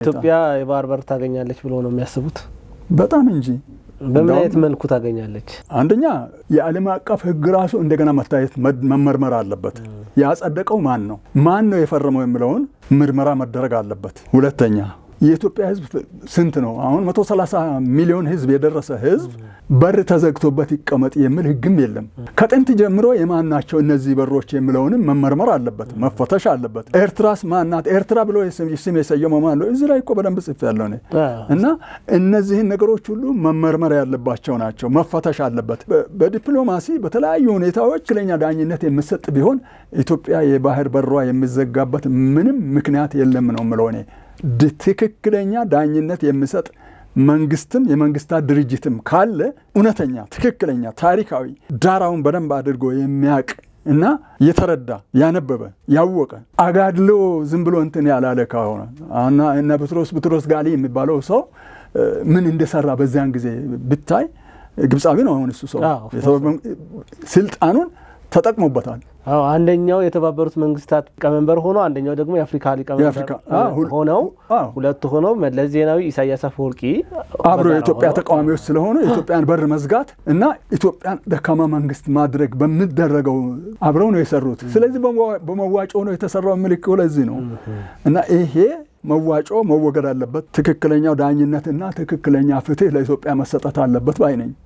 ኢትዮጵያ የባህር በር ታገኛለች ብሎ ነው የሚያስቡት? በጣም እንጂ በምን አይነት መልኩ ታገኛለች? አንደኛ የዓለም አቀፍ ሕግ ራሱ እንደገና መታየት መመርመር አለበት። ያጸደቀው ማን ነው የፈረመው የሚለውን ምርመራ መደረግ አለበት። ሁለተኛ የኢትዮጵያ ሕዝብ ስንት ነው? አሁን 130 ሚሊዮን ሕዝብ የደረሰ ሕዝብ በር ተዘግቶበት ይቀመጥ የሚል ሕግም የለም። ከጥንት ጀምሮ የማን ናቸው እነዚህ በሮች የሚለውንም መመርመር አለበት፣ መፈተሽ አለበት። ኤርትራስ ማናት? ኤርትራ ብሎ ስም የሰየመው ማን ነው? እዚህ ላይ እኮ በደንብ ጽፌያለሁ እኔ። እና እነዚህን ነገሮች ሁሉ መመርመር ያለባቸው ናቸው፣ መፈተሽ አለበት። በዲፕሎማሲ በተለያዩ ሁኔታዎች ትክክለኛ ዳኝነት የሚሰጥ ቢሆን ኢትዮጵያ የባህር በሯ የሚዘጋበት ምንም ምክንያት የለም ነው የምለው እኔ። ትክክለኛ ዳኝነት የሚሰጥ መንግስትም የመንግስታት ድርጅትም ካለ እውነተኛ ትክክለኛ ታሪካዊ ዳራውን በደንብ አድርጎ የሚያውቅ እና የተረዳ ያነበበ ያወቀ አጋድሎ ዝም ብሎ እንትን ያላለ ከሆነ እና ቡትሮስ ጋሊ የሚባለው ሰው ምን እንደሰራ በዚያን ጊዜ ብታይ ግብጻዊ ነው። አሁን እሱ ሰው ስልጣኑን ተጠቅሞበታል። አንደኛው የተባበሩት መንግስታት ሊቀመንበር ሆኖ አንደኛው ደግሞ የአፍሪካ ሊቀመንበር ሆነው ሁለቱ ሆነው መለስ ዜናዊ፣ ኢሳያስ አፈወርቂ አብሮ የኢትዮጵያ ተቃዋሚዎች ስለሆነ የኢትዮጵያን በር መዝጋት እና ኢትዮጵያን ደካማ መንግስት ማድረግ በሚደረገው አብረው ነው የሰሩት። ስለዚህ በመዋጮ ነው የተሰራው ምልክቱ ለዚህ ነው። እና ይሄ መዋጮ መወገድ አለበት። ትክክለኛው ዳኝነትና ትክክለኛ ፍትህ ለኢትዮጵያ መሰጠት አለበት ባይ ነኝ።